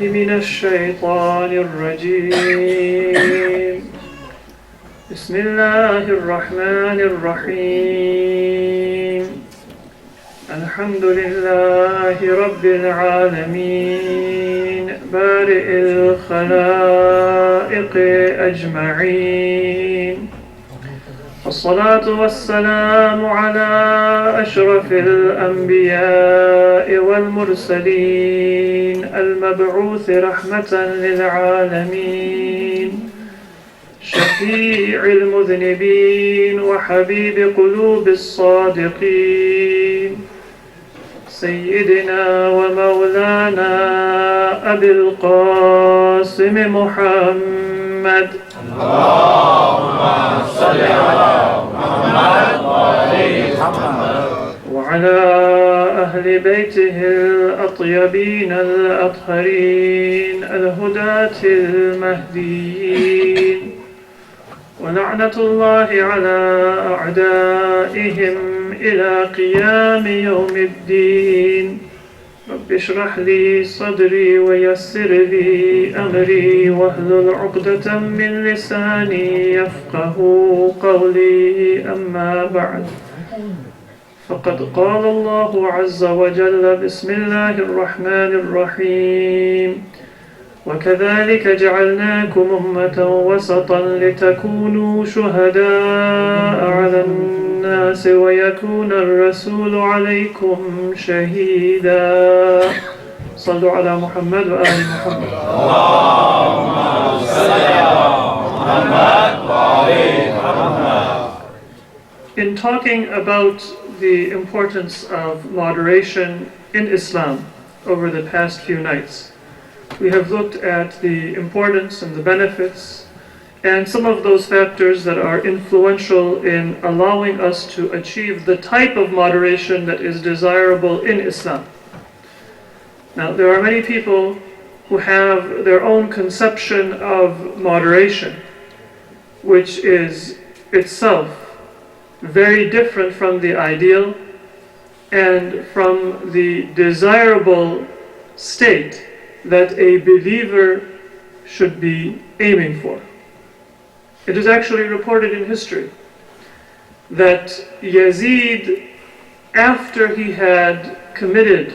من الشيطان الرجيم بسم الله الرحمن الرحيم الحمد لله رب العالمين بارئ الخلائق أجمعين والصلاة والسلام على أشرف الأنبياء والمرسلين المبعوث رحمة للعالمين شفيع المذنبين وحبيب قلوب الصادقين سيدنا ومولانا أبي القاسم محمد اللهم صل على محمد وآل محمد وعلى أهل بيته الأطيبين الأطهرين الهداة المهديين ولعنة الله على أعدائهم إلى قيام يوم الدين رب اشرح لي صدري ويسر لي أمري واحلل عقدة من لساني يفقه قولي أما بعد فقد قال الله عز وجل بسم الله الرحمن الرحيم وكذلك جعلناكم أمة وسطا لتكونوا شهداء على الناس ويكون الرسول عليكم شهيدا صلوا على محمد وآل محمد اللهم صل على محمد وآل محمد. In talking about the importance of moderation in Islam over the past few nights, we have looked at the importance and the benefits and some of those factors that are influential in allowing us to achieve the type of moderation that is desirable in Islam. Now, there are many people who have their own conception of moderation, which is itself very different from the ideal and from the desirable state that a believer should be aiming for. It is actually reported in history that Yazid, after he had committed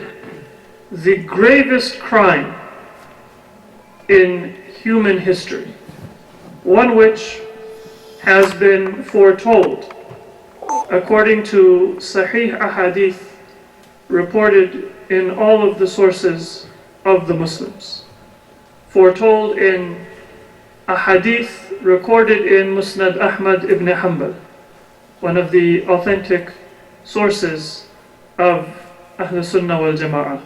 the gravest crime in human history, one which has been foretold according to Sahih Hadith reported in all of the sources of the Muslims, foretold in a hadith recorded in Musnad Ahmad ibn Hanbal, one of the authentic sources of Ahl Sunnah wal Jama'ah,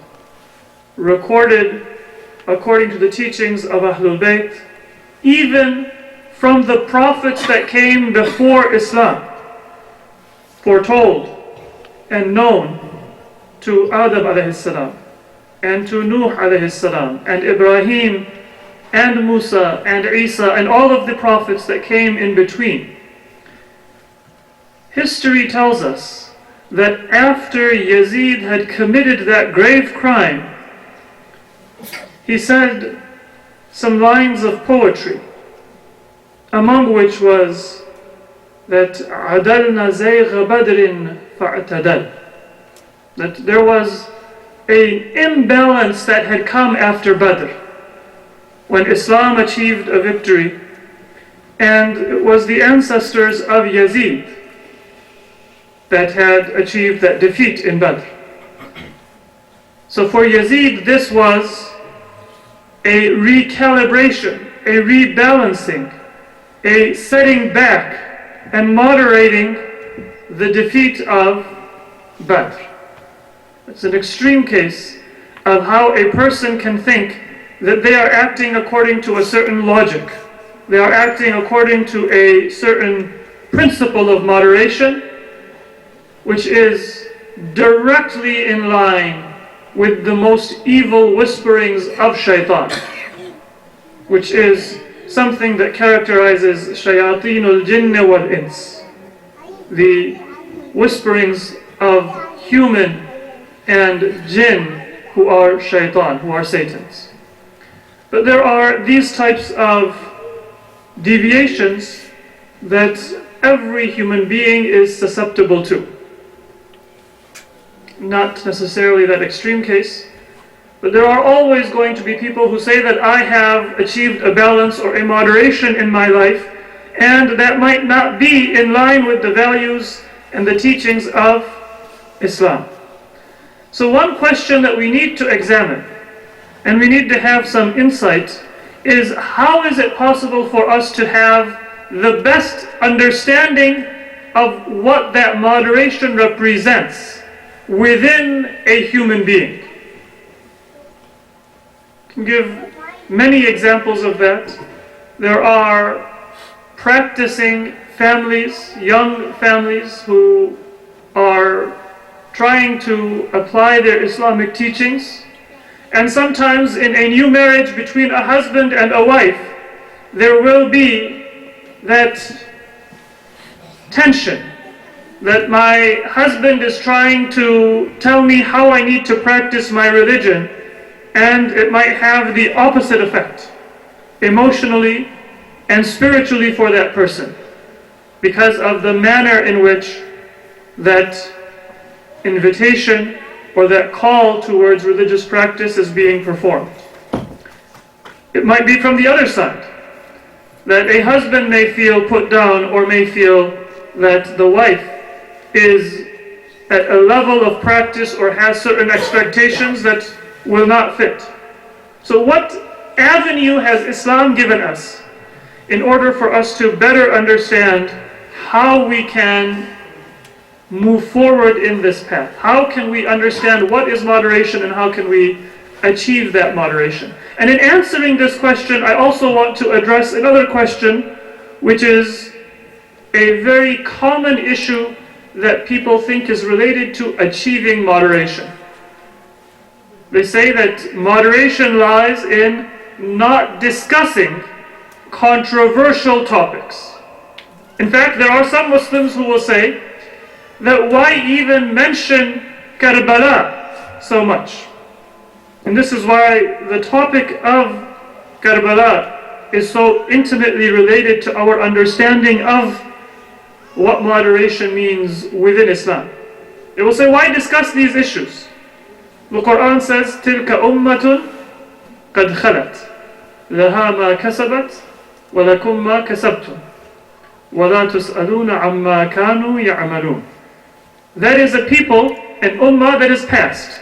recorded according to the teachings of Ahlul Bayt, even from the prophets that came before Islam, foretold and known to Adam alayhi salam, and to Nuh alayhi salam, and Ibrahim, and Musa, and Isa, and all of the prophets that came in between. History tells us that after Yazid had committed that grave crime, he said some lines of poetry, among which was that عَدَلْنَا زَيْغَ بَدْرٍ فَاعْتَدَلْ, that there was an imbalance that had come after Badr, when Islam achieved a victory, and it was the ancestors of Yazid that had achieved that defeat in Badr. So for Yazid, this was a recalibration, a rebalancing, a setting back and moderating the defeat of Badr. It's an extreme case of how a person can think that they are acting according to a certain logic. They are acting according to a certain principle of moderation, which is directly in line with the most evil whisperings of shaitan, which is something that characterizes shayateen al-jinn wal-ins, the whisperings of human and jinn who are shaitan, who are Satans. But there are these types of deviations that every human being is susceptible to. Not necessarily that extreme case, but there are always going to be people who say that I have achieved a balance or a moderation in my life, and that might not be in line with the values and the teachings of Islam. So one question that we need to examine, and we need to have some insight, is how is it possible for us to have the best understanding of what that moderation represents within a human being? I can give many examples of that. There are practicing families, young families, who are trying to apply their Islamic teachings, and sometimes in a new marriage between a husband and a wife, there will be that tension, that my husband is trying to tell me how I need to practice my religion, and it might have the opposite effect, emotionally and spiritually, for that person, because of the manner in which that invitation or that call towards religious practice is being performed. It might be from the other side, that a husband may feel put down, or may feel that the wife is at a level of practice or has certain expectations that will not fit. So what avenue has Islam given us in order for us to better understand how we can move forward in this path? How can we understand what is moderation, and how can we achieve that moderation? And in answering this question, I also want to address another question, which is a very common issue that people think is related to achieving moderation. They say that moderation lies in not discussing controversial topics. In fact, there are some Muslims who will say that why even mention Karbala so much? And this is why the topic of Karbala is so intimately related to our understanding of what moderation means within Islam. They will say, why discuss these issues? The Quran says, تِلْكَ أُمَّةٌ قَدْ خَلَتْ لَهَا مَا كَسَبَتْ وَلَكُمْ مَا كَسَبْتُمْ وَلَا تُسْأَلُونَ عَمَّا كَانُوا يَعْمَلُونَ. That is a people, an ummah that is past.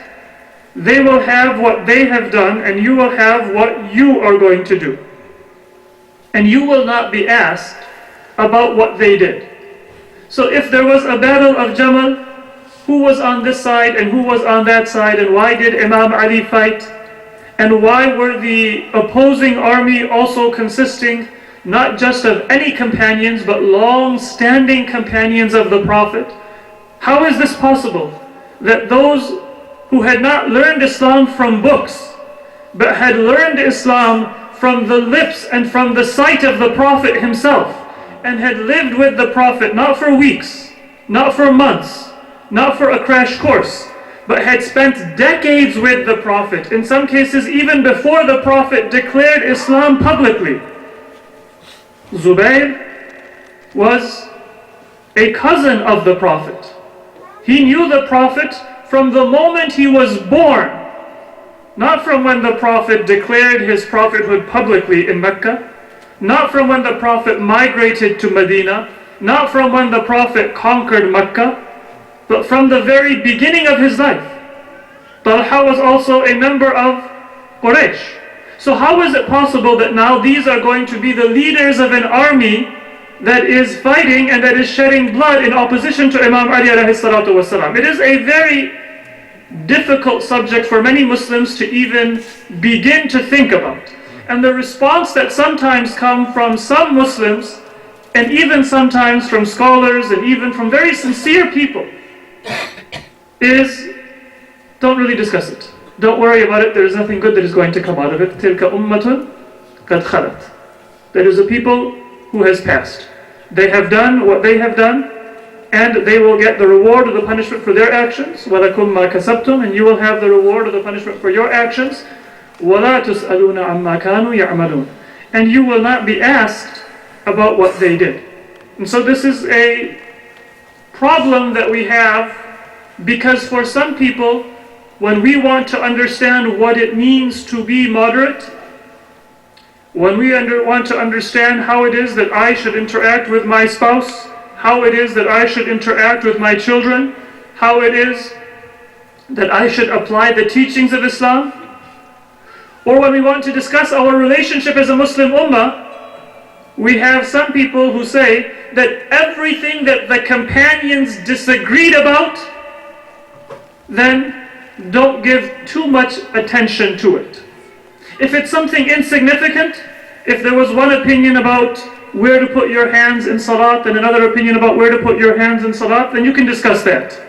They will have what they have done, and you will have what you are going to do. And you will not be asked about what they did. So if there was a battle of Jamal, who was on this side and who was on that side, and why did Imam Ali fight? And why were the opposing army also consisting not just of any companions, but long-standing companions of the Prophet? How is this possible? That those who had not learned Islam from books, but had learned Islam from the lips and from the sight of the Prophet himself, and had lived with the Prophet not for weeks, not for months, not for a crash course, but had spent decades with the Prophet, in some cases even before the Prophet declared Islam publicly. Zubayr was a cousin of the Prophet. He knew the Prophet from the moment he was born, not from when the Prophet declared his prophethood publicly in Mecca, not from when the Prophet migrated to Medina, not from when the Prophet conquered Mecca, but from the very beginning of his life. Talha was also a member of Quraysh. So how is it possible that now these are going to be the leaders of an army that is fighting and that is shedding blood in opposition to Imam Ali alayhi salatu wasalam? It is a very difficult subject for many Muslims to even begin to think about. And the response that sometimes comes from some Muslims, and even sometimes from scholars, and even from very sincere people, is, don't really discuss it. Don't worry about it. There is nothing good that is going to come out of it. تِلْكَ أُمَّةٌ قَدْ خَلَتْ. That is a people who has passed. They have done what they have done, and they will get the reward or the punishment for their actions. وَلَكُمْ مَا كَسَبْتُمْ. And you will have the reward or the punishment for your actions. وَلَا تُسْأَلُونَ عَمَّا كَانُوا يَعْمَلُونَ. And you will not be asked about what they did. And so this is a problem that we have, because for some people, when we want to understand what it means to be moderate, when we want to understand how it is that I should interact with my spouse, how it is that I should interact with my children, how it is that I should apply the teachings of Islam, or when we want to discuss our relationship as a Muslim ummah, we have some people who say that everything that the companions disagreed about, then don't give too much attention to it. If it's something insignificant, if there was one opinion about where to put your hands in salat and another opinion about where to put your hands in salat, then you can discuss that.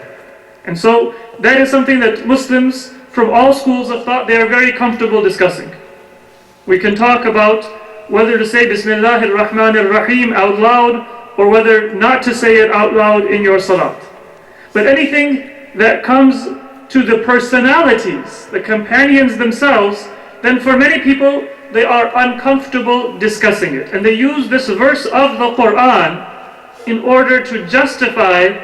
And so that is something that Muslims from all schools of thought, they are very comfortable discussing. We can talk about whether to say Bismillahir Rahmanir Rahim out loud, or whether not to say it out loud in your salat. But anything that comes to the personalities, the companions themselves, then for many people, they are uncomfortable discussing it. And they use this verse of the Quran in order to justify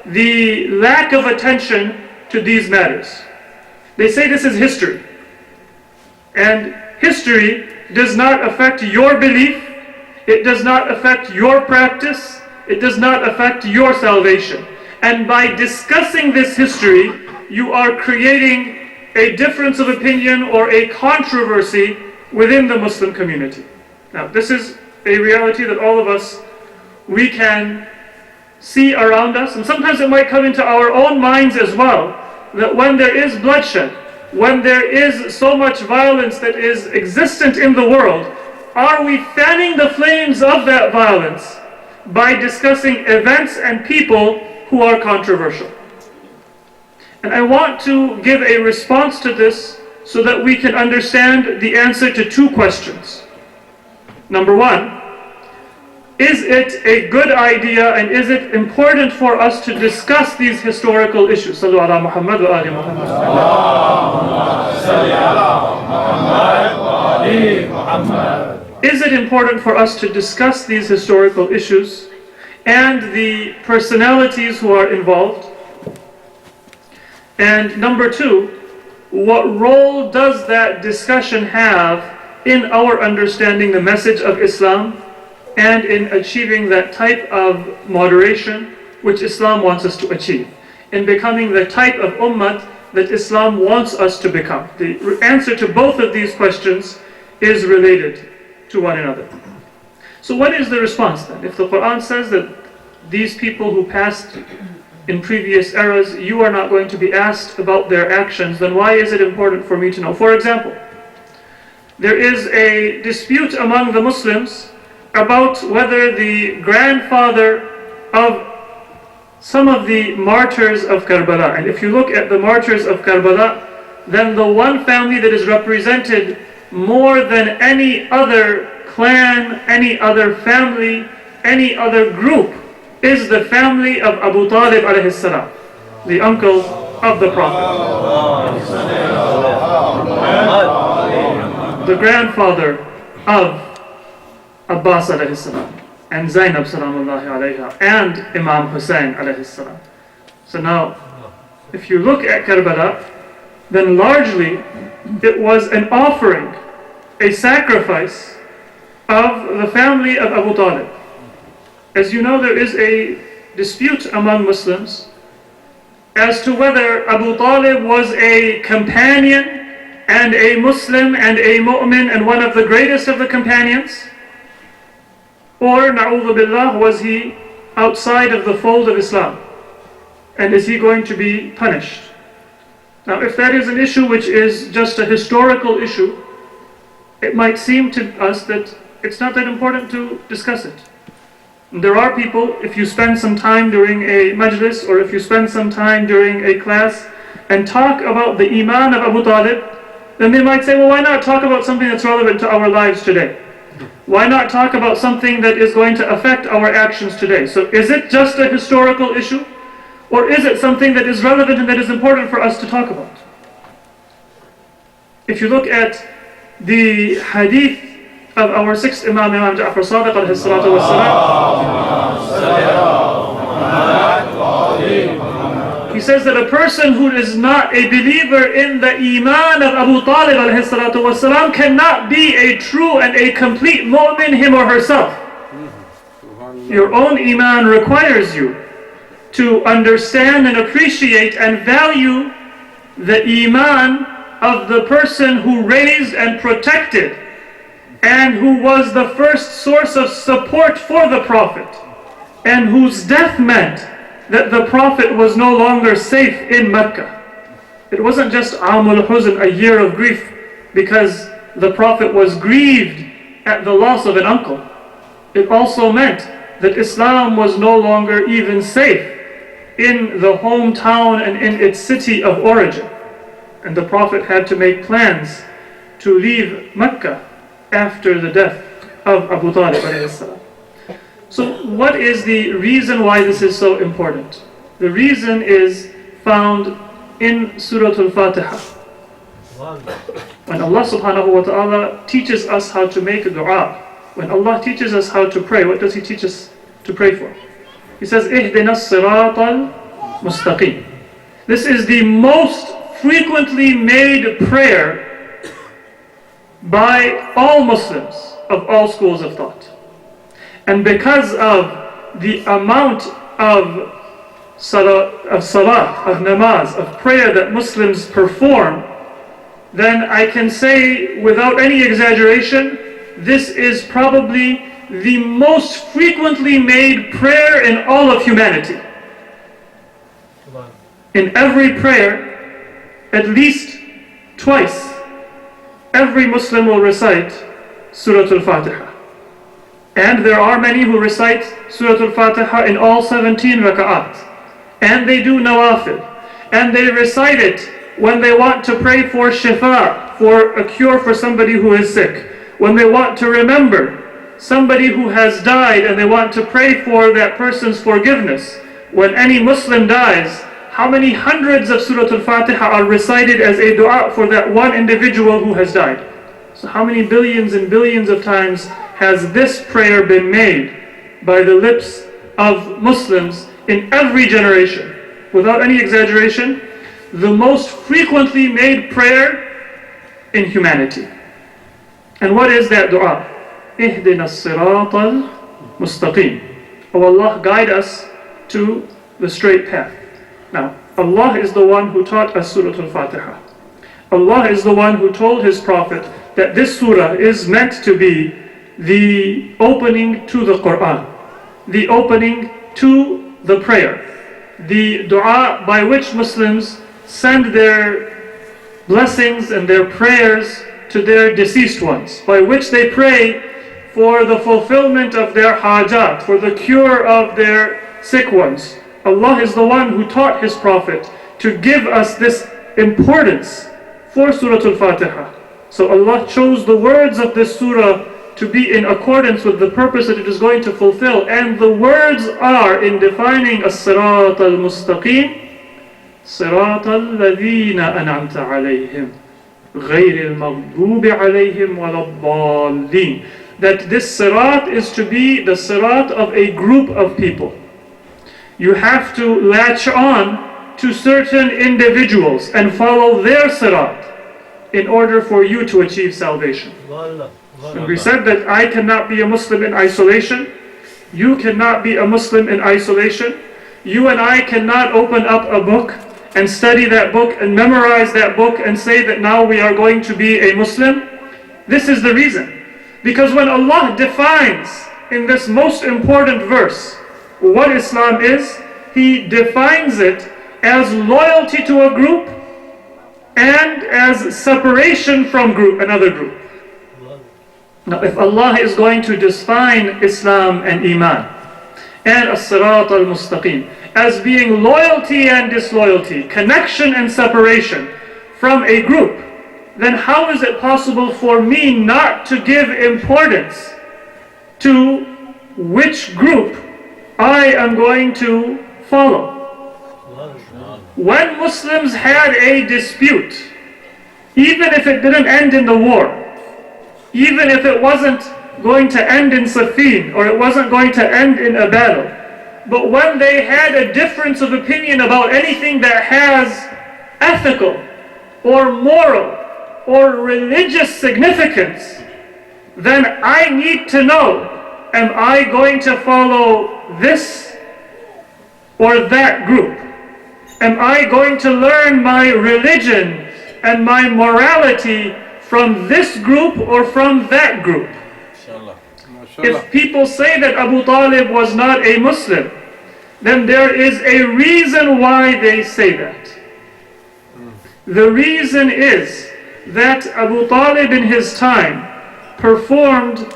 the lack of attention to these matters. They say this is history. And history does not affect your belief, it does not affect your practice, it does not affect your salvation. And by discussing this history, you are creating a difference of opinion or a controversy within the Muslim community. Now, this is a reality that all of us, we can see around us, and sometimes it might come into our own minds as well, that when there is bloodshed, when there is so much violence that is existent in the world, are we fanning the flames of that violence by discussing events and people who are controversial? And I want to give a response to this so that we can understand the answer to two questions. Number one, is it a good idea and is it important for us to discuss these historical issues? Sallu ala Muhammad wa ali Muhammad. Is it important for us to discuss these historical issues and the personalities who are involved? And number two, what role does that discussion have in our understanding the message of Islam and in achieving that type of moderation which Islam wants us to achieve, in becoming the type of ummah that Islam wants us to become? The answer to both of these questions is related to one another. So what is the response then? If the Quran says that these people who passed in previous eras, you are not going to be asked about their actions, then why is it important for me to know? For example, there is a dispute among the Muslims about whether the grandfather of some of the martyrs of Karbala, and if you look at the martyrs of Karbala, then the one family that is represented more than any other clan, any other family, any other group, is the family of Abu Talib alayhi salam, the uncle of the Prophet, the grandfather of Abbas alayhi salam, and Zainab salamullahi alayha, and Imam Hussein alayhi salam. So now, if you look at Karbala, then largely it was an offering, a sacrifice of the family of Abu Talib. As you know, there is a dispute among Muslims as to whether Abu Talib was a companion and a Muslim and a mu'min and one of the greatest of the companions, or, na'udhu billah, was he outside of the fold of Islam? And is he going to be punished? Now, if that is an issue which is just a historical issue, it might seem to us that it's not that important to discuss it. There are people, if you spend some time during a majlis, or if you spend some time during a class and talk about the iman of Abu Talib, then they might say, well, why not talk about something that's relevant to our lives today? Why not talk about something that is going to affect our actions today? So is it just a historical issue? Or is it something that is relevant and that is important for us to talk about? If you look at the hadith of our sixth Imam, Imam Ja'far Sadiq alayhi salatu wassalam, he says that a person who is not a believer in the Iman of Abu Talib alayhi salatu wassalam cannot be a true and a complete mu'min, him or herself. Your own Iman requires you to understand and appreciate and value the Iman of the person who raised and protected and who was the first source of support for the Prophet, and whose death meant that the Prophet was no longer safe in Mecca. It wasn't just Amul Huzn, a year of grief, because the Prophet was grieved at the loss of an uncle. It also meant that Islam was no longer even safe in the hometown and in its city of origin. And the Prophet had to make plans to leave Mecca after the death of Abu Talib alayhi salam. So what is the reason why this is so important? The reason is found in Surah Al-Fatiha. When Allah subhanahu wa ta'ala teaches us how to make a dua, when Allah teaches us how to pray, what does He teach us to pray for? He says, اهدنا الصراط المستقيم. This is the most frequently made prayer by all Muslims of all schools of thought. And because of the amount of salat, of namaz, of prayer that Muslims perform, then I can say without any exaggeration, this is probably the most frequently made prayer in all of humanity. In every prayer, at least twice, every Muslim will recite Surah Al-Fatiha. And there are many who recite Surah Al-Fatiha in all 17 raka'at. And they do nawafil. And they recite it when they want to pray for shifa, for a cure for somebody who is sick. When they want to remember somebody who has died and they want to pray for that person's forgiveness. When any Muslim dies, how many hundreds of Surah Al-Fatiha are recited as a dua for that one individual who has died? So how many billions and billions of times has this prayer been made by the lips of Muslims in every generation? Without any exaggeration, the most frequently made prayer in humanity. And what is that dua? اهدنا الصراط المستقيم. Oh Allah, guide us to the straight path. Now, Allah is the one who taught us Surah Al-Fatiha. Allah is the one who told His Prophet that this surah is meant to be the opening to the Quran, the opening to the prayer, the dua by which Muslims send their blessings and their prayers to their deceased ones, by which they pray for the fulfillment of their hajat, for the cure of their sick ones. Allah is the one who taught His Prophet to give us this importance for Surah Al-Fatiha. So Allah chose the words of this surah to be in accordance with the purpose that it is going to fulfill. And the words are in defining as-sirat al-mustaqim, sirat al-ladhina an'amta alayhim, ghayr al-maghdubi alayhim wal-dallin. That this sirat is to be the sirat of a group of people. You have to latch on to certain individuals and follow their sirat in order for you to achieve salvation. And we said that I cannot be a Muslim in isolation. You cannot be a Muslim in isolation. You and I cannot open up a book and study that book and memorize that book and say that now we are going to be a Muslim. This is the reason. Because when Allah defines in this most important verse what Islam is, He defines it as loyalty to a group and as separation from another group. Now, if Allah is going to define Islam and Iman and as-sirat al-mustaqim as being loyalty and disloyalty, connection and separation from a group, then how is it possible for me not to give importance to which group I am going to follow? When Muslims had a dispute even if it didn't end in the war, even if it wasn't going to end in Siffin, or it wasn't going to end in a battle, but when they had a difference of opinion about anything that has ethical or moral or religious significance, then I need to know, am I going to follow this or that group? Am I going to learn my religion and my morality from this group or from that group? If people say that Abu Talib was not a Muslim, then there is a reason why they say that. The reason is that Abu Talib in his time performed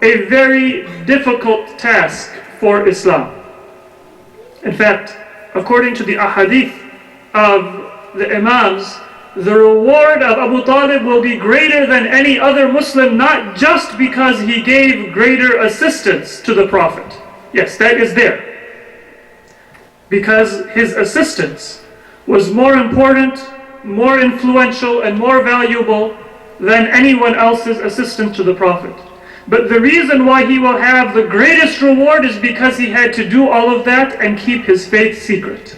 a very difficult task for Islam. In fact, according to the ahadith of the Imams, the reward of Abu Talib will be greater than any other Muslim, not just because he gave greater assistance to the Prophet. Yes, that is there. Because his assistance was more important, more influential, and more valuable than anyone else's assistance to the Prophet. But the reason why he will have the greatest reward is because he had to do all of that and keep his faith secret.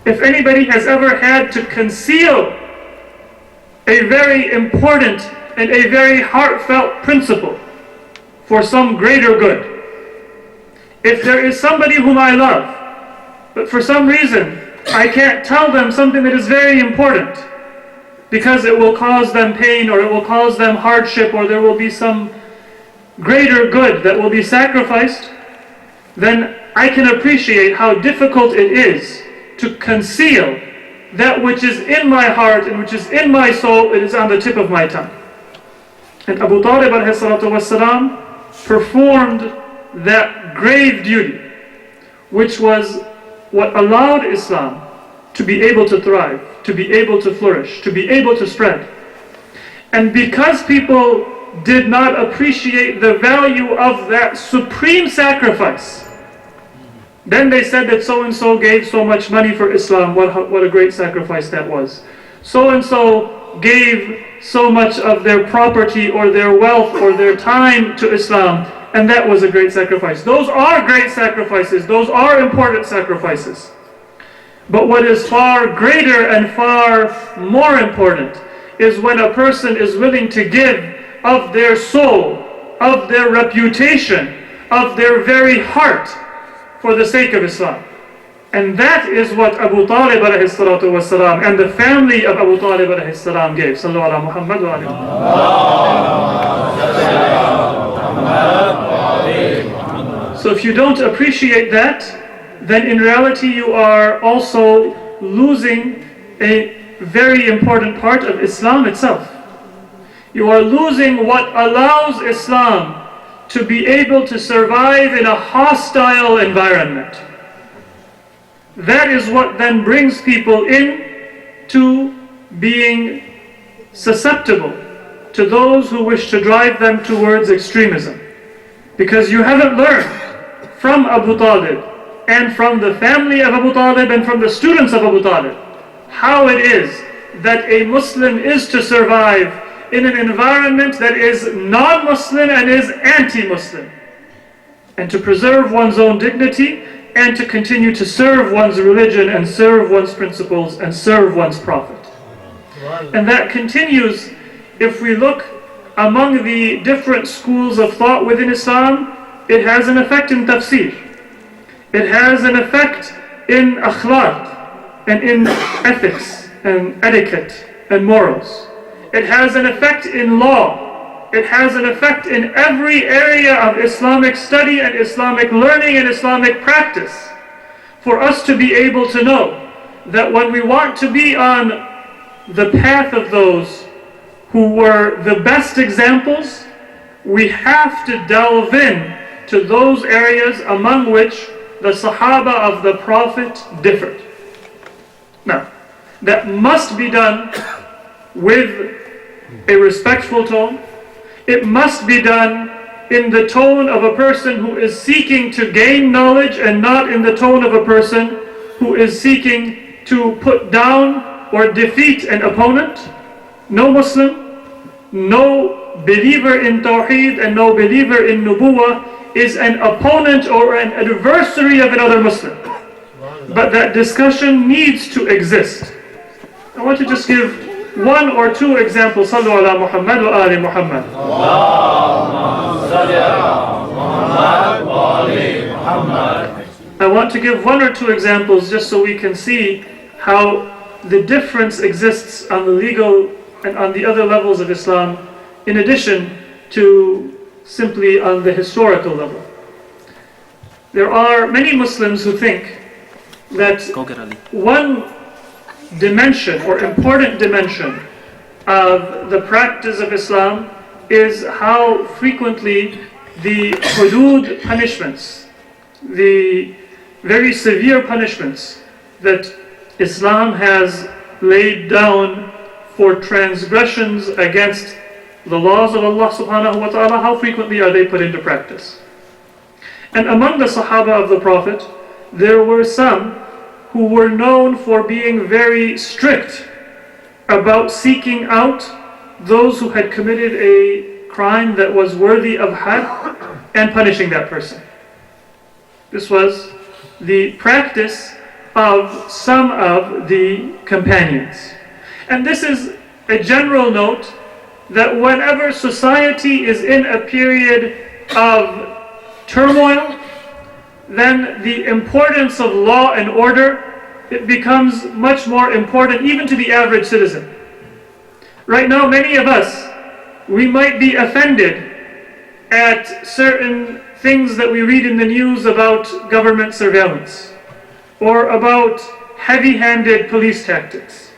If anybody has ever had to conceal a very important and a very heartfelt principle for some greater good, if there is somebody whom I love, but for some reason I can't tell them something that is very important because it will cause them pain or it will cause them hardship or there will be some greater good that will be sacrificed, then I can appreciate how difficult it is to conceal that which is in my heart and which is in my soul. It is on the tip of my tongue. And Abu Talib ﷺ performed that grave duty, which was what allowed Islam to be able to thrive, to be able to flourish, to be able to spread. And because people did not appreciate the value of that supreme sacrifice, then they said that so-and-so gave so much money for Islam. What a great sacrifice that was. So-and-so gave so much of their property or their wealth or their time to Islam, and that was a great sacrifice. Those are great sacrifices. Those are important sacrifices. But what is far greater and far more important is when a person is willing to give of their soul, of their reputation, of their very heart, for the sake of Islam. And that is what Abu Talib ﷺ and the family of Abu Talib ﷺ gave. Sallu ala Muhammad wa alayhi. So if you don't appreciate that, then in reality you are also losing a very important part of Islam itself. You are losing what allows Islam to be able to survive in a hostile environment. That is what then brings people in to being susceptible to those who wish to drive them towards extremism. Because you haven't learned from Abu Talib and from the family of Abu Talib and from the students of Abu Talib how it is that a Muslim is to survive in an environment that is non-Muslim and is anti-Muslim, and to preserve one's own dignity and to continue to serve one's religion and serve one's principles and serve one's Prophet. And that continues if we look among the different schools of thought within Islam. It has an effect in tafsir, it has an effect in akhlaq and in ethics and etiquette and morals. It has an effect in law. It has an effect in every area of Islamic study and Islamic learning and Islamic practice. For us to be able to know that when we want to be on the path of those who were the best examples, we have to delve in to those areas among which the Sahaba of the Prophet differed. Now, that must be done with a respectful tone. It must be done in the tone of a person who is seeking to gain knowledge and not in the tone of a person who is seeking to put down or defeat an opponent. no Muslim, no believer in Tawheed and no believer in Nubuwah is an opponent or an adversary of another Muslim. But that discussion needs to exist. I want to just give one or two examples. Sallu ala Muhammad wa ali Muhammad. I want to give one or two examples just so we can see how the difference exists on the legal and on the other levels of Islam, in addition to simply on the historical level. There are many Muslims who think that one dimension or important dimension of the practice of Islam is how frequently the hudud punishments, the very severe punishments that Islam has laid down for transgressions against the laws of Allah subhanahu wa ta'ala, how frequently are they put into practice? And among the Sahaba of the Prophet, there were some who were known for being very strict about seeking out those who had committed a crime that was worthy of had and punishing that person. This was the practice of some of the companions. And this is a general note that whenever society is in a period of turmoil, then the importance of law and order, it becomes much more important even to the average citizen. Right now, many of us, we might be offended at certain things that we read in the news about government surveillance or about heavy-handed police tactics.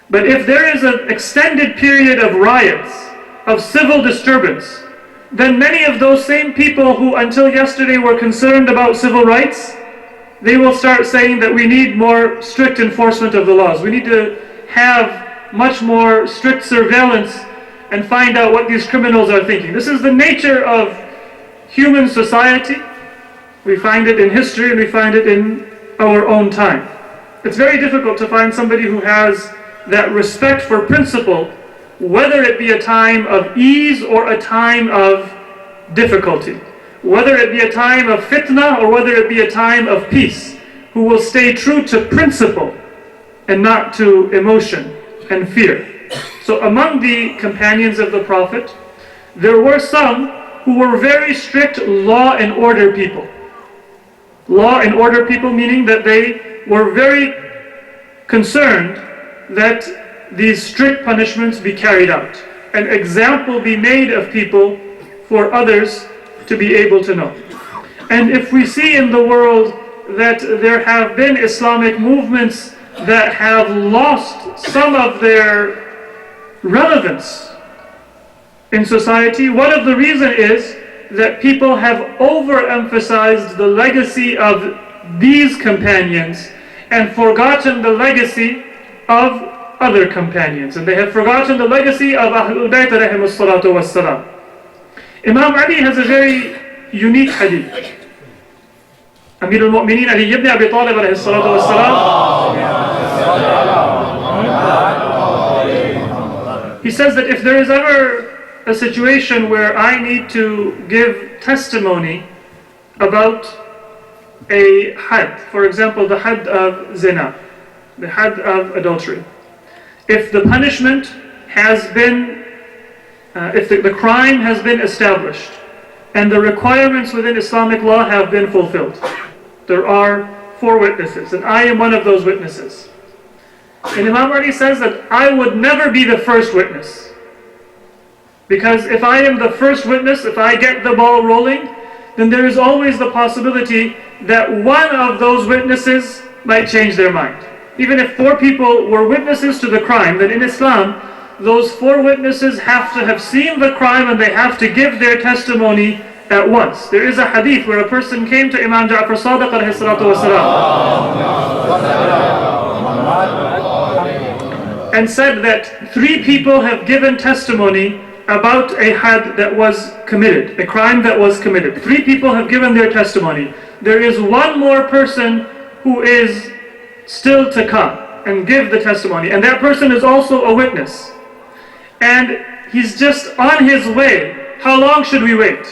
But if there is an extended period of riots, of civil disturbance, then many of those same people who until yesterday were concerned about civil rights, they will start saying that we need more strict enforcement of the laws. We need to have much more strict surveillance and find out what these criminals are thinking. This is the nature of human society. We find it in history and we find it in our own time. It's very difficult to find somebody who has that respect for principle, whether it be a time of ease or a time of difficulty, whether it be a time of fitna or whether it be a time of peace, who will stay true to principle and not to emotion and fear. So among the companions of the Prophet, there were some who were very strict law and order people. Law and order people meaning that they were very concerned that these strict punishments be carried out. An example be made of people for others to be able to know. And if we see in the world that there have been Islamic movements that have lost some of their relevance in society, one of the reasons is that people have overemphasized the legacy of these companions and forgotten the legacy of other companions. And they have forgotten the legacy of Ahlul Bayt alayhimus salatu wassalam. Imam Ali has a very unique hadith. Amir al-Mu'mineen Ali ibn Abi Talib alayhi salatu wassalam, he says that if there is ever a situation where I need to give testimony about a had, for example, the had of zina, the had of adultery, if the punishment has been, if the crime has been established and the requirements within Islamic law have been fulfilled, there are 4 witnesses, and I am one of those witnesses. And Imam Ali says that I would never be the first witness. Because if I am the first witness, if I get the ball rolling, then there is always the possibility that one of those witnesses might change their mind. Even if 4 people were witnesses to the crime, then in Islam, those 4 witnesses have to have seen the crime and they have to give their testimony at once. There is a hadith where a person came to Imam Ja'far Sadiq alayhi salatu wasalam and said that 3 people have given testimony about a had that was committed, a crime that was committed. 3 people have given their testimony. There is one more person who is still to come and give the testimony, and that person is also a witness. and he's just on his way, how long should we wait?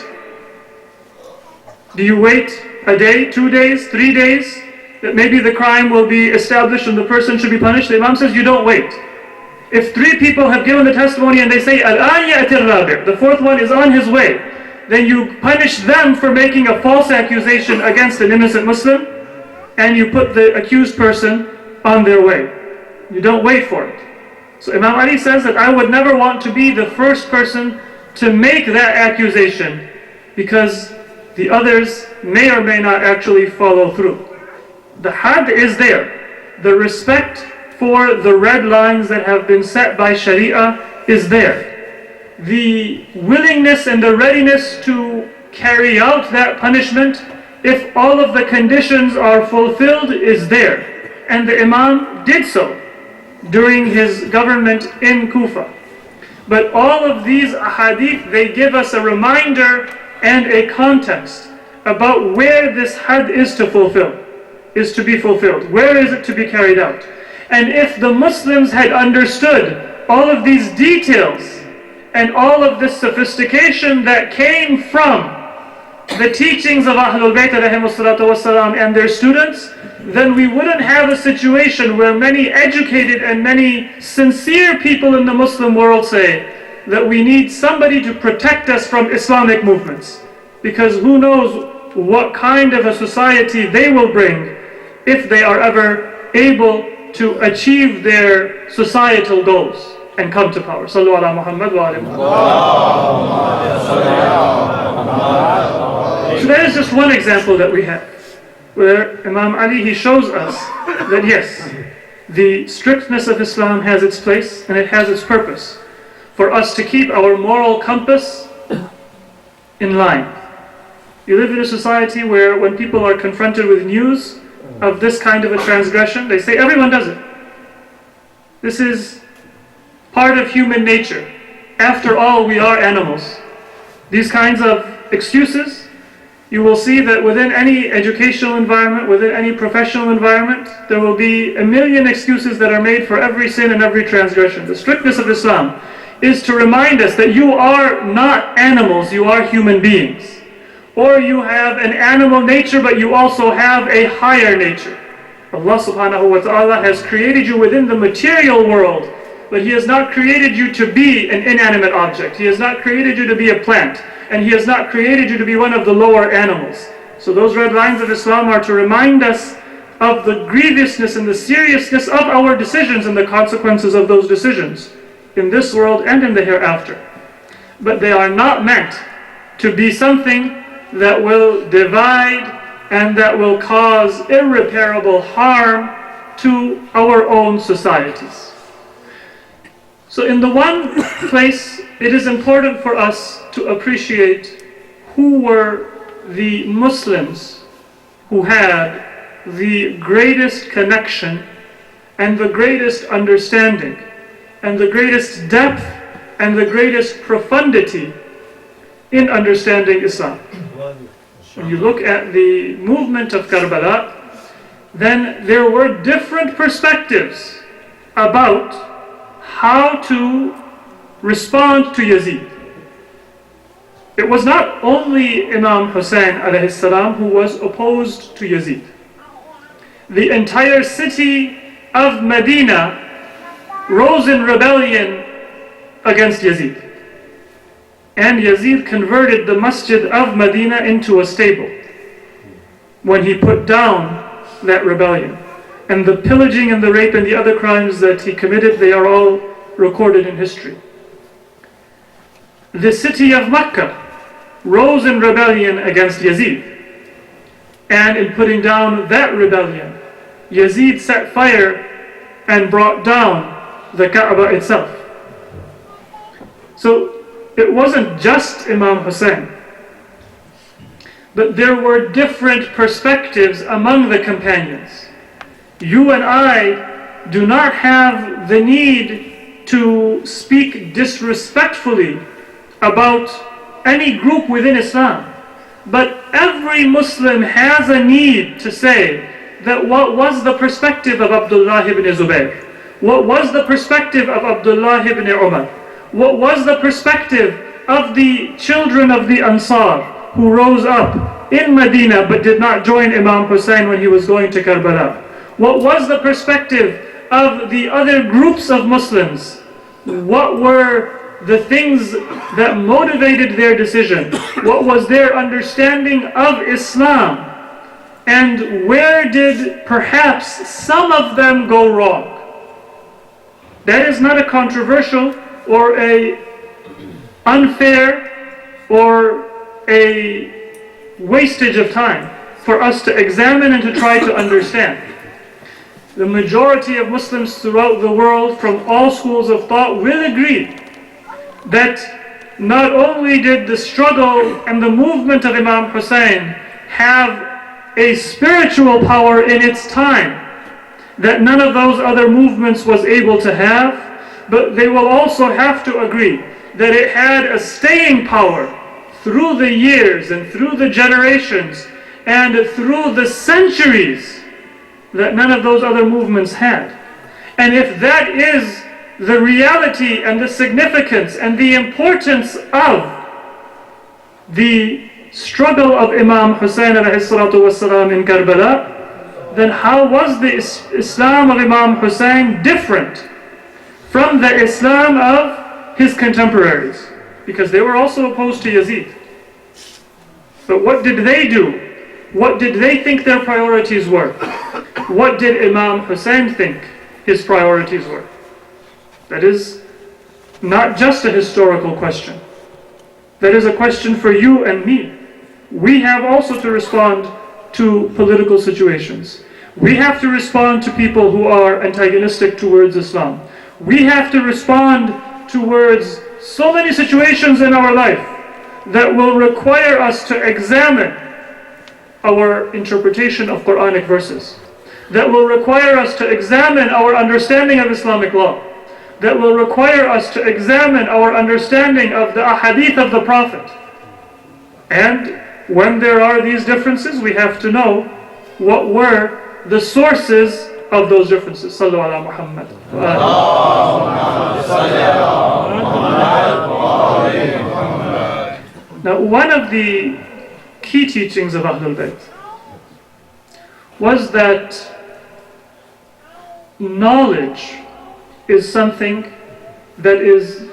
Do you wait a day, 2 days, 3 days, that maybe the crime will be established and the person should be punished? The Imam says you don't wait. If 3 people have given the testimony and they say, Al-an ya'ti al-rabi', the 4th one is on his way, then you punish them for making a false accusation against an innocent Muslim, and you put the accused person on their way. You don't wait for it. So Imam Ali says that I would never want to be the first person to make that accusation, because the others may or may not actually follow through. The had is there. The respect for the red lines that have been set by Sharia is there. The willingness and the readiness to carry out that punishment, if all of the conditions are fulfilled, is there. And the Imam did so during his government in Kufa. But all of these ahadith, they give us a reminder and a context about where this had is to be fulfilled. Where is it to be carried out? And if the Muslims had understood all of these details and all of this sophistication that came from the teachings of Ahlul Bayt and their students, then we wouldn't have a situation where many educated and many sincere people in the Muslim world say that we need somebody to protect us from Islamic movements. Because who knows what kind of a society they will bring if they are ever able to achieve their societal goals and come to power. Sallu ala Muhammad wa ala Muhammad. So that is just one example that we have, where Imam Ali, he shows us that yes, the strictness of Islam has its place and it has its purpose for us to keep our moral compass in line. You live in a society where when people are confronted with news of this kind of a transgression, they say everyone does it. This is part of human nature. After all, we are animals. These kinds of excuses, you will see that within any educational environment, within any professional environment, there will be a million excuses that are made for every sin and every transgression. The strictness of Islam is to remind us that you are not animals, you are human beings. Or you have an animal nature, but you also have a higher nature. Allah subhanahu wa ta'ala has created you within the material world, but He has not created you to be an inanimate object. He has not created you to be a plant, and He has not created you to be one of the lower animals. So those red lines of Islam are to remind us of the grievousness and the seriousness of our decisions and the consequences of those decisions in this world and in the hereafter. But they are not meant to be something that will divide and that will cause irreparable harm to our own societies. So in the one place, it is important for us to appreciate who were the Muslims who had the greatest connection and the greatest understanding and the greatest depth and the greatest profundity in understanding Islam. When you look at the movement of Karbala, then there were different perspectives about how to respond to Yazid. It was not only Imam Hussein alayhi salam who was opposed to Yazid. The entire city of Medina rose in rebellion against Yazid. And Yazid converted the masjid of Medina into a stable when he put down that rebellion. And the pillaging and the rape and the other crimes that he committed, they are all recorded in history. The city of Mecca rose in rebellion against Yazid. And in putting down that rebellion, Yazid set fire and brought down the Kaaba itself. So it wasn't just Imam Hussein, but there were different perspectives among the companions. You and I do not have the need to speak disrespectfully about any group within Islam, but every Muslim has a need to say that what was the perspective of Abdullah ibn Zubayr? What was the perspective of Abdullah ibn Umar? What was the perspective of the children of the Ansar who rose up in Medina but did not join Imam Hussein when he was going to Karbala? What was the perspective of the other groups of Muslims? What were the things that motivated their decision? What was their understanding of Islam? And where did perhaps some of them go wrong? That is not a controversial or a unfair or a wastage of time for us to examine and to try to understand. The majority of Muslims throughout the world from all schools of thought will agree that not only did the struggle and the movement of Imam Hussein have a spiritual power in its time that none of those other movements was able to have, but they will also have to agree that it had a staying power through the years and through the generations and through the centuries that none of those other movements had. And if that is the reality and the significance and the importance of the struggle of Imam Hussein ﷺ in Karbala, then how was the Islam of Imam Hussein different from the Islam of his contemporaries? Because they were also opposed to Yazid. But what did they do? What did they think their priorities were? What did Imam Hussein think his priorities were? That is not just a historical question. That is a question for you and me. We have also to respond to political situations. We have to respond to people who are antagonistic towards Islam. We have to respond towards so many situations in our life that will require us to examine our interpretation of Quranic verses, that will require us to examine our understanding of Islamic law, that will require us to examine our understanding of the ahadith of the Prophet. And when there are these differences, we have to know what were the sources of those differences. Sallu ala Muhammad. Now, one of the key teachings of Ahlul Bayt was that knowledge is something that is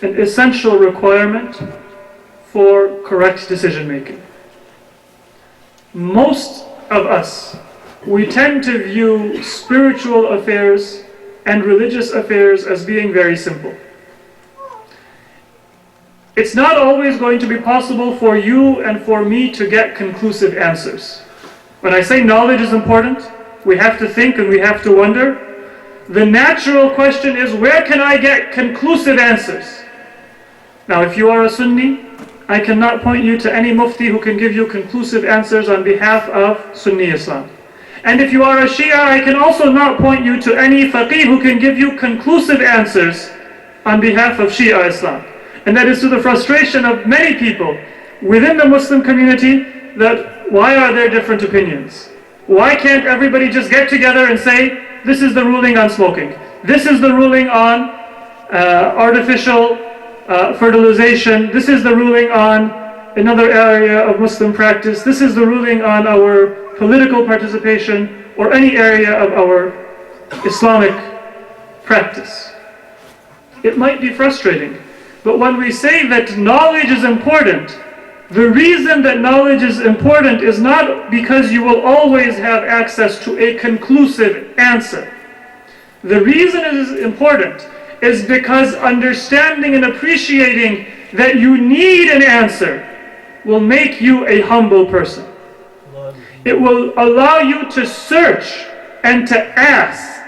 an essential requirement for correct decision making. Most of us, we tend to view spiritual affairs and religious affairs as being very simple. It's not always going to be possible for you and for me to get conclusive answers. When I say knowledge is important, we have to think and we have to wonder. The natural question is, where can I get conclusive answers? Now, if you are a Sunni, I cannot point you to any mufti who can give you conclusive answers on behalf of Sunni Islam. And if you are a Shia, I can also not point you to any faqih who can give you conclusive answers on behalf of Shia Islam. And that is to the frustration of many people within the Muslim community, that why are there different opinions? Why can't everybody just get together and say, this is the ruling on smoking, this is the ruling on artificial fertilization, this is the ruling on another area of Muslim practice, this is the ruling on our political participation or any area of our Islamic practice? It might be frustrating. But when we say that knowledge is important, the reason that knowledge is important is not because you will always have access to a conclusive answer. The reason it is important is because understanding and appreciating that you need an answer will make you a humble person. It will allow you to search and to ask.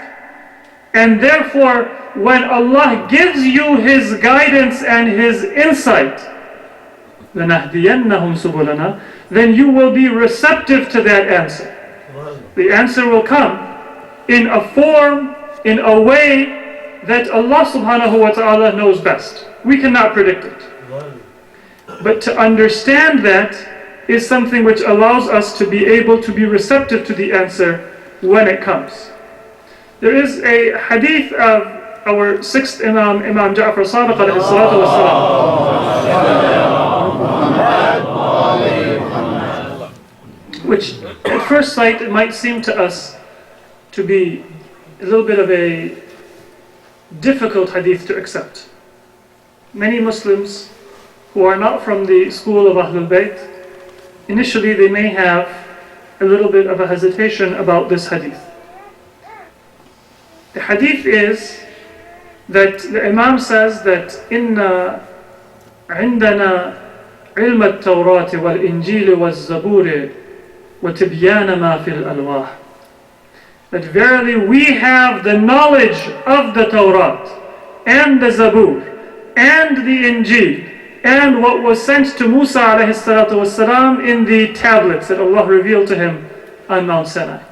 And therefore, when Allah gives you His guidance and His insight, لَنَهْدِيَنَّهُمْ سُبُلَنَا, then you will be receptive to that answer. The answer will come in a form, in a way that Allah subhanahu wa ta'ala knows best. We cannot predict it. But to understand that is something which allows us to be able to be receptive to the answer when it comes. There is a hadith of our sixth Imam, Imam Ja'far Sadiq alayhi salatu wasalam, which at first sight it might seem to us to be a little bit of a difficult hadith to accept. Many Muslims who are not from the school of Ahlul Bayt, initially they may have a little bit of a hesitation about this hadith. The hadith is that the Imam says that Inna عندنا علم التوراة والإنجيل والزبور وتبيان ما في الألواح. That verily we have the knowledge of the Torah and the Zabur and the Injil and what was sent to Musa alayhi salatu wasalam in the tablets that Allah revealed to him on Mount Sinai.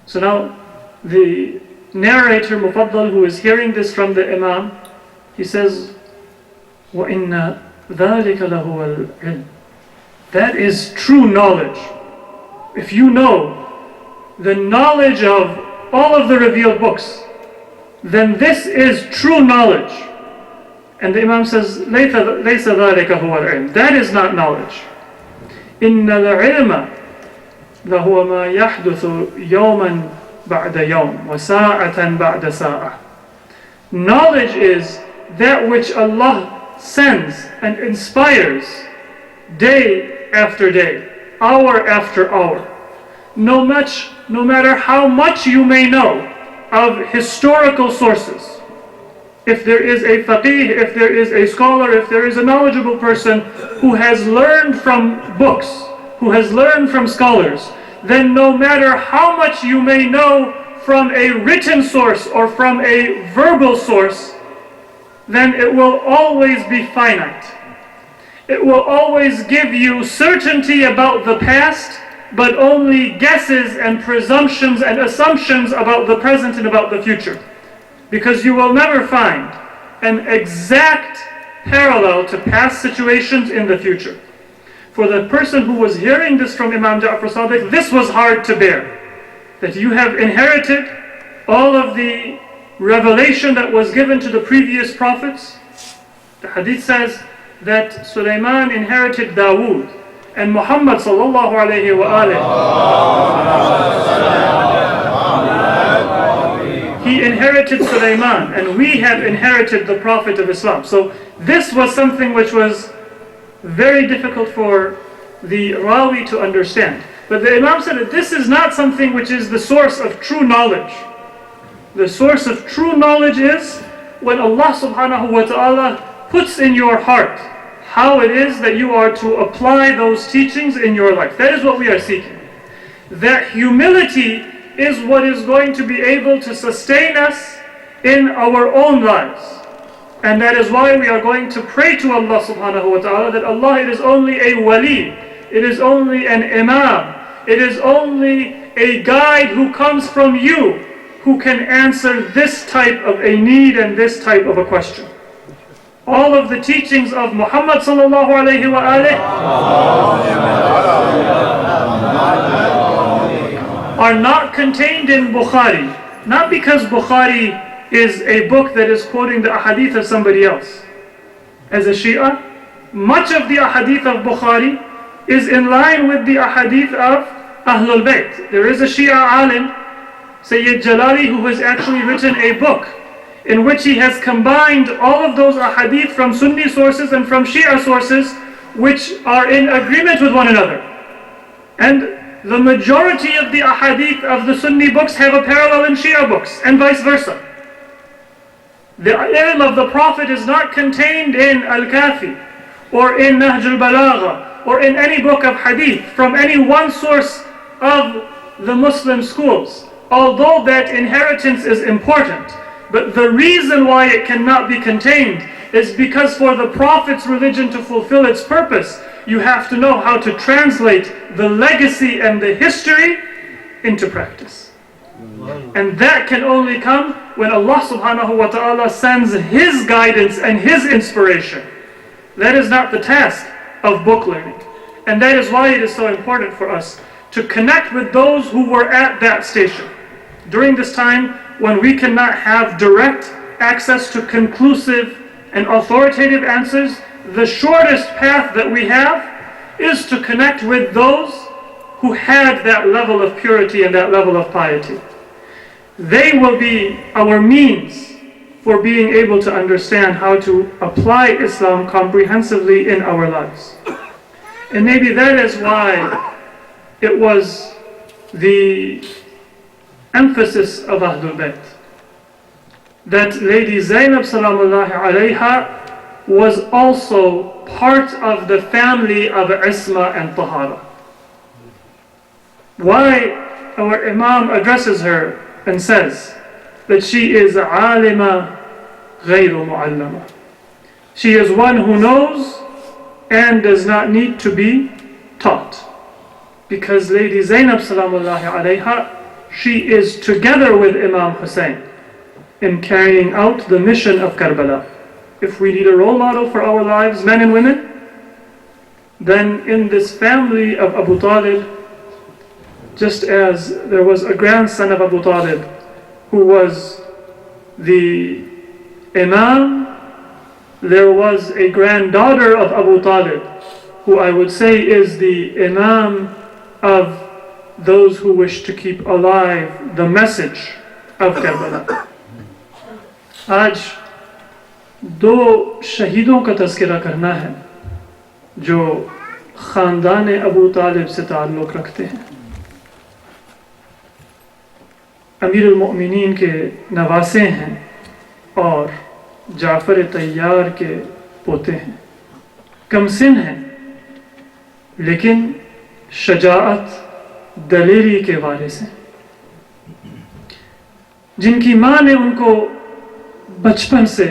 So now the narrator Mufaddal, who is hearing this from the Imam, he says, وَإِنَّ ذَلِكَ لَهُوَ الْعِلْمِ. That is true knowledge. If you know the knowledge of all of the revealed books, then this is true knowledge. And the Imam says, لَيْسَ ذَلِكَ هُوَ الْعِلْمِ. That is not knowledge. إِنَّ الْعِلْمَ لَهُوَ مَا يَحْدُثُ يَوْمًا بَعْدَ يَوْمٍ وَسَاعَةً بَعْدَ سَاعَةٍ. Knowledge is that which Allah sends and inspires day after day, hour after hour. No matter how much you may know of historical sources, if there is a faqih, if there is a scholar, if there is a knowledgeable person who has learned from books, who has learned from scholars, then no matter how much you may know from a written source or from a verbal source, then it will always be finite. It will always give you certainty about the past, but only guesses and presumptions and assumptions about the present and about the future. Because you will never find an exact parallel to past situations in the future. For the person who was hearing this from Imam Ja'far Sadiq, this was hard to bear. That you have inherited all of the revelation that was given to the previous prophets. The hadith says that Sulyman inherited Dawood, and Muhammad sallallahu alayhi wa he inherited Sulyman, and we have inherited the Prophet of Islam. So this was something which was very difficult for the Rawi to understand. But the Imam said that this is not something which is the source of true knowledge. The source of true knowledge is when Allah subhanahu wa ta'ala puts in your heart how it is that you are to apply those teachings in your life. That is what we are seeking. That humility is what is going to be able to sustain us in our own lives. And that is why we are going to pray to Allah subhanahu wa ta'ala that Allah, it is only a wali, it is only an imam, it is only a guide who comes from you who can answer this type of a need and this type of a question. All of the teachings of Muhammad sallallahu alayhi wa are not contained in Bukhari. Not because Bukhari is a book that is quoting the ahadith of somebody else. As a Shia, much of the ahadith of Bukhari is in line with the ahadith of Ahlul Bayt. There is a Shia alim, Sayyid Jalali, who has actually written a book in which he has combined all of those ahadith from Sunni sources and from Shia sources which are in agreement with one another. And the majority of the ahadith of the Sunni books have a parallel in Shia books, and vice versa. The ilm of the Prophet is not contained in Al-Kafi or in Nahj al-Balagha or in any book of hadith from any one source of the Muslim schools. Although that inheritance is important, but the reason why it cannot be contained is because for the Prophet's religion to fulfill its purpose, you have to know how to translate the legacy and the history into practice. And that can only come when Allah subhanahu wa ta'ala sends His guidance and His inspiration. That is not the task of book learning. And that is why it is so important for us to connect with those who were at that station. During this time, when we cannot have direct access to conclusive and authoritative answers, the shortest path that we have is to connect with those who had that level of purity and that level of piety. They will be our means for being able to understand how to apply Islam comprehensively in our lives. And maybe that is why it was the emphasis of Ahlul Bayt that Lady Zainab salamullahi alayha was also part of the family of Isma and Tahara. Why our Imam addresses her and says that she is alima ghayru mu'allama. She is one who knows and does not need to be taught. Because Lady Zainab salamullahi alayha, she is together with Imam Hussein in carrying out the mission of Karbala. If we need a role model for our lives, men and women, then in this family of Abu Talib, just as there was a grandson of Abu Talib who was the Imam, there was a granddaughter of Abu Talib who I would say is the Imam of those who wish to keep alive the message of Karbala. آج دو شہیدوں کا تذکرہ کرنا ہے جو خاندان ابو طالب سے تعلق رکھتے ہیں. امیر المؤمنین کے نواسے ہیں اور جعفر طیار کے پوتے ہیں. کم سن ہیں لیکن شجاعت دلیری کے وارث ہیں، جن کی ماں نے ان کو بچپن سے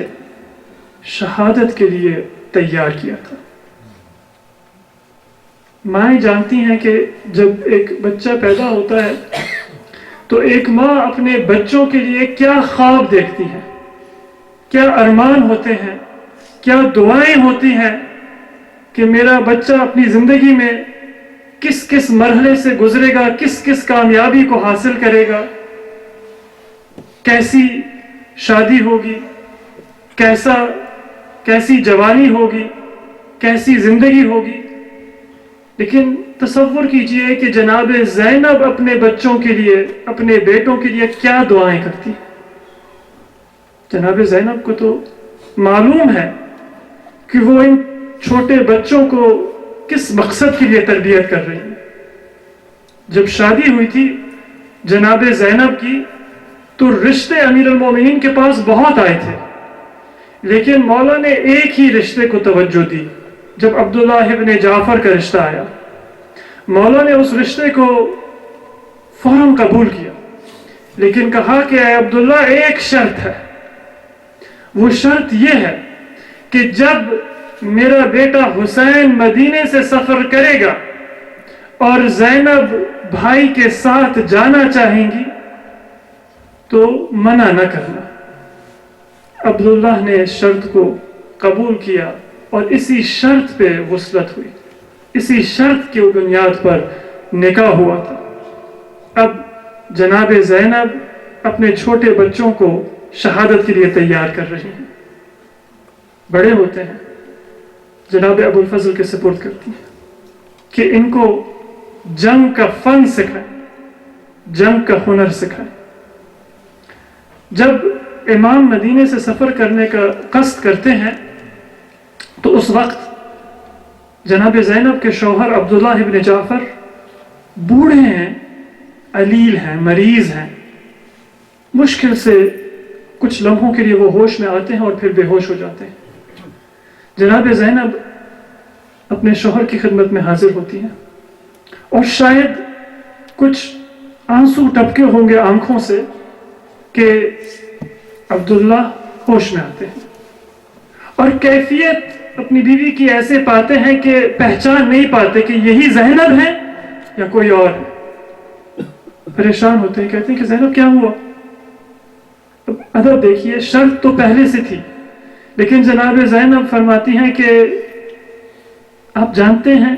شہادت کے لیے تیار کیا تھا. مائیں جانتی ہیں کہ جب ایک بچہ پیدا ہوتا ہے تو ایک ماں اپنے بچوں کے لیے کیا خواب دیکھتی ہے، کیا ارمان ہوتے ہیں، کیا دعائیں ہوتی ہیں کہ میرا بچہ اپنی زندگی میں کس کس مرحلے سے گزرے گا، کس کس کامیابی کو حاصل کرے گا، کیسی شادی ہوگی، کیسی جوانی ہوگی، کیسی زندگی ہوگی. لیکن تصور کیجئے کہ جناب زینب اپنے بچوں کے لیے، اپنے بیٹوں کے لیے کیا دعائیں کرتی ہیں. جناب زینب کو تو معلوم ہے کہ وہ ان چھوٹے بچوں کو کس مقصد کے لیے تربیت کر رہی ہے. جب شادی ہوئی تھی جناب زینب کی تو رشتے امیر المومنین کے پاس بہت آئے تھے، لیکن مولا نے ایک ہی رشتے کو توجہ دی. جب عبداللہ ابن جعفر کا رشتہ آیا، مولا نے اس رشتے کو فوراً قبول کیا، لیکن کہا کہ اے عبداللہ ایک شرط ہے. وہ شرط یہ ہے کہ جب میرا بیٹا حسین مدینے سے سفر کرے گا اور زینب بھائی کے ساتھ جانا چاہیں گی تو منع نہ کرنا. عبداللہ نے اس شرط کو قبول کیا اور اسی شرط پہ وصلت ہوئی، اسی شرط کی بنیاد پر نکاح ہوا تھا. اب جناب زینب اپنے چھوٹے بچوں کو شہادت کے لیے تیار کر رہی ہیں. بڑے ہوتے ہیں جناب ابو الفضل کے سپرد کرتی ہیں کہ ان کو جنگ کا فن سکھائیں، جنگ کا ہنر سکھائیں. جب امام مدینے سے سفر کرنے کا قصد کرتے ہیں تو اس وقت جناب زینب کے شوہر عبداللہ ابن جعفر بوڑھے ہیں، علیل ہیں، مریض ہیں. مشکل سے کچھ لمحوں کے لیے وہ ہوش میں آتے ہیں اور پھر بے ہوش ہو جاتے ہیں. جناب زینب اپنے شوہر کی خدمت میں حاضر ہوتی ہیں اور شاید کچھ آنسو ٹپکے ہوں گے آنکھوں سے کہ عبداللہ ہوش میں آتے ہیں اور کیفیت اپنی بیوی کی ایسے پاتے ہیں کہ پہچان نہیں پاتے کہ یہی زینب ہے یا کوئی اور ہے. پریشان ہوتے ہیں، کہتے ہیں کہ زینب کیا ہوا. ادب دیکھیے، شرط تو پہلے سے تھی، لیکن جناب زینب فرماتی ہیں کہ آپ جانتے ہیں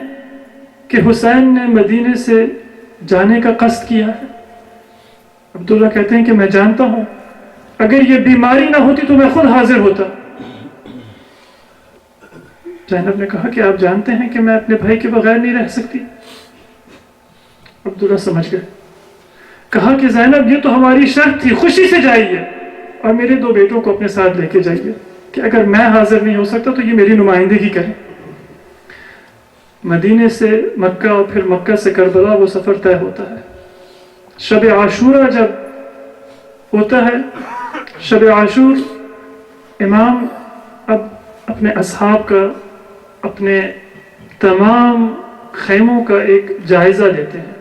کہ حسین نے مدینے سے جانے کا قصد کیا ہے. عبداللہ کہتے ہیں کہ میں جانتا ہوں، اگر یہ بیماری نہ ہوتی تو میں خود حاضر ہوتا. زینب نے کہا کہ آپ جانتے ہیں کہ میں اپنے بھائی کے بغیر نہیں رہ سکتی. عبداللہ سمجھ گئے. کہا کہ زینب یہ تو ہماری شرط تھی, خوشی سے جائیے اور میرے 2 بیٹوں کو اپنے ساتھ لے کے جائیے کہ اگر میں حاضر نہیں ہو سکتا تو یہ میری نمائندگی کریں. مدینے سے مکہ اور پھر مکہ سے کربلا وہ سفر طے ہوتا ہے. شب عاشورہ جب ہوتا ہے, شب عاشور, امام اب اپنے اصحاب کا, اپنے تمام خیموں کا ایک جائزہ لیتے ہیں.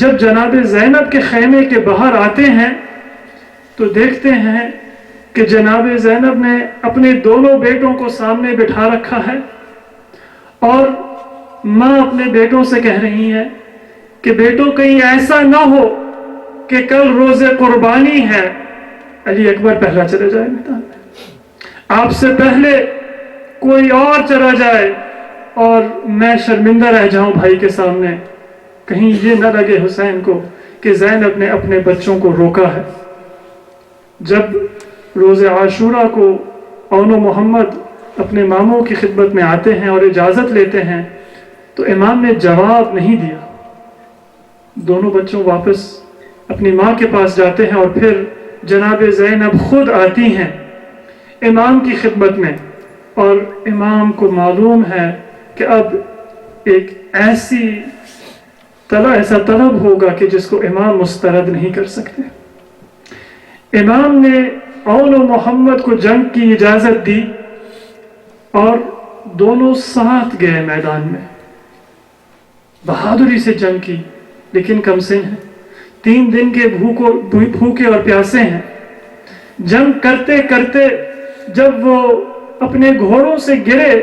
جب جناب زینب کے خیمے کے باہر آتے ہیں تو دیکھتے ہیں کہ جناب زینب نے اپنے دونوں بیٹوں کو سامنے بٹھا رکھا ہے اور ماں اپنے بیٹوں سے کہہ رہی ہے کہ بیٹوں کہیں ایسا نہ ہو کہ کل روز قربانی ہے, علی اکبر پہلا چلا جائے میدان میں, آپ سے پہلے کوئی اور چلا جائے اور میں شرمندہ رہ جاؤں بھائی کے سامنے, کہیں یہ نہ لگے حسین کو کہ زینب نے اپنے بچوں کو روکا ہے. جب روز عاشورہ کو اون و محمد اپنے ماموں کی خدمت میں آتے ہیں اور اجازت لیتے ہیں تو امام نے جواب نہیں دیا. دونوں بچوں واپس اپنی ماں کے پاس جاتے ہیں اور پھر جناب زینب خود آتی ہیں امام کی خدمت میں, اور امام کو معلوم ہے کہ اب ایک ایسا طلب ہوگا کہ جس کو امام مسترد نہیں کر سکتے. امام نے اون و محمد کو جنگ کی اجازت دی اور دونوں ساتھ گئے میدان میں. بہادری سے جنگ کی, لیکن کم سن ہیں, 3 دن کے بھوکے اور پیاسے ہیں. جنگ کرتے کرتے جب وہ اپنے گھوڑوں سے گرے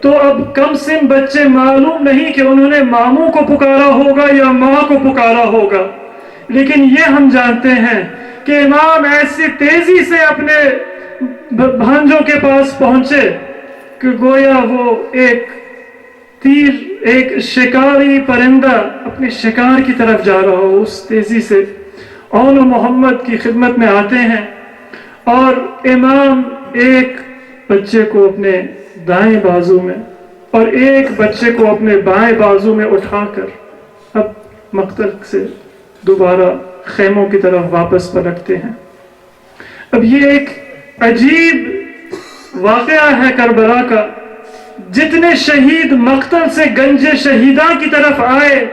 تو اب کم سن بچے معلوم نہیں کہ انہوں نے ماموں کو پکارا ہوگا یا ماں کو پکارا ہوگا, لیکن یہ ہم جانتے ہیں کہ امام ایسی تیزی سے اپنے بھانجوں کے پاس پہنچے کہ گویا وہ ایک تیر, ایک شکاری پرندہ اپنے شکار کی طرف جا رہا ہو. اس تیزی سے اون و محمد کی خدمت میں آتے ہیں اور امام ایک بچے کو اپنے دائیں بازو میں اور ایک بچے کو اپنے بائیں بازو میں اٹھا کر اب مقتل سے دوبارہ خیموں کی طرف واپس پلٹتے ہیں. اب یہ ایک عجیب واقعہ ہے کربلا کا. جتنے شہید مقتل سے گنج شہیداں کی طرف آئے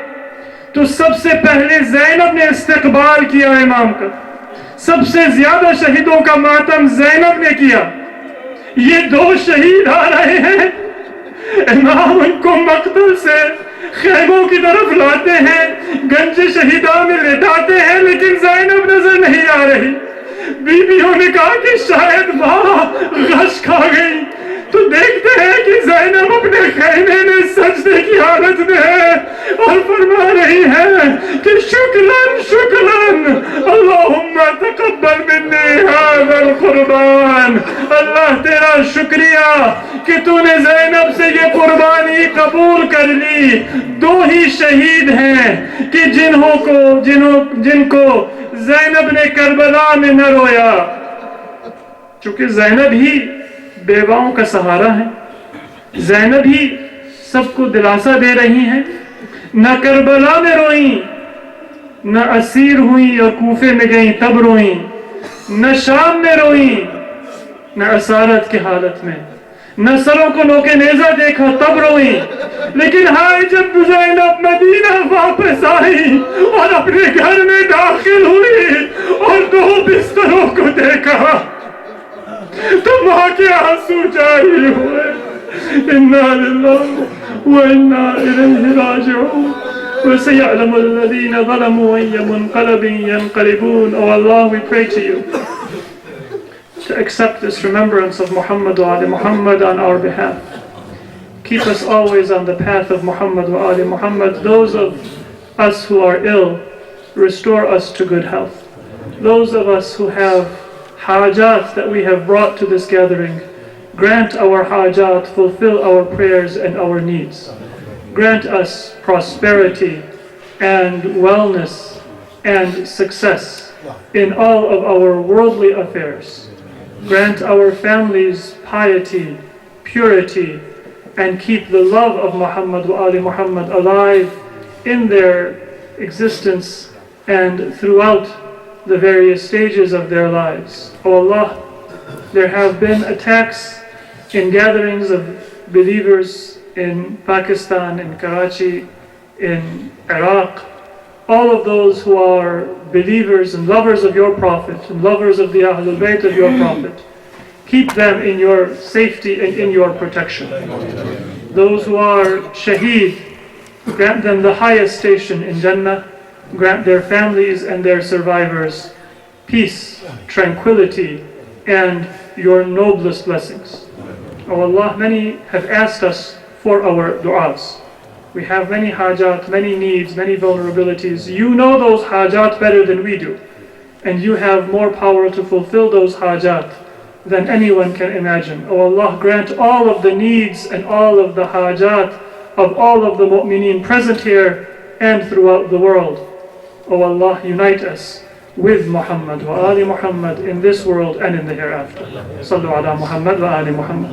تو سب سے پہلے زینب نے استقبال کیا امام کا. سب سے زیادہ شہیدوں کا ماتم زینب نے کیا. یہ 2 شہید آ رہے ہیں, امام ان کو مقتل سے خیموں کی طرف لاتے ہیں, گنج شہیداں میں لٹاتے ہیں, لیکن زینب نظر نہیں آ رہی. بیویوں نے کہا کہ شاید ماں غش کھا گئی, تو دیکھتے ہیں کہ زینب اپنے خیمے میں سجدے کی حالت میں ہے اور فرما رہی ہے کہ شکرن شکرن اللہم تقبل منی هذا القربان. اللہ تیرا شکریہ کہ تو نے زینب سے یہ قربانی قبول کر لی. 2 ہی شہید ہیں کہ جن کو زینب نے کربلا میں نہ رویا, چونکہ زینب ہی بیواؤں کا سہارا ہے, زینب ہی سب کو دلاسا دے رہی ہیں. نہ کربلا میں روئیں, نہ اسیر ہوئیں اور کوفے میں گئیں تب روئیں, نہ شام میں روئیں, نہ اسارت کی حالت میں, نہ سروں کو نوکے نیزہ دیکھا تب روئیں. لیکن ہائے جب زینب مدینہ واپس آئی اور اپنے گھر میں داخل ہوئی اور 2 بستروں کو دیکھا تو ماں کے آنسو جاری ہوئے. انا للہ وانا الیہ راجعون. وسيعلم الذين ظلموا أي منقلب ينقلبون. Oh Allah, we pray to you to accept this remembrance of Muhammad wa Ali Muhammad on our behalf. Keep us always on the path of Muhammad wa Ali Muhammad. Those of us who are ill, restore us to good health. Those of us who have hajat that we have brought to this gathering, grant our hajat, fulfill our prayers and our needs. Grant us prosperity and wellness and success in all of our worldly affairs. Grant our families piety, purity, and keep the love of Muhammad wa Ali Muhammad alive in their existence and throughout the various stages of their lives. O Allah, there have been attacks in gatherings of believers in Pakistan, in Karachi, in Iraq. All of those who are believers and lovers of your Prophet and lovers of the Ahlul Bayt of your Prophet, keep them in your safety and in your protection. Those who are Shaheed, grant them the highest station in Jannah. Grant their families and their survivors peace, tranquility, and your noblest blessings. O Allah, many have asked us for our du'as. We have many hajat, many needs, many vulnerabilities. You know those hajat better than we do. And you have more power to fulfill those hajat than anyone can imagine. O Allah, grant all of the needs and all of the hajat of all of the mu'mineen present here and throughout the world. O Allah, unite us with Muhammad wa Ali Muhammad in this world and in the hereafter. Sallu ala Muhammad wa Ali Muhammad.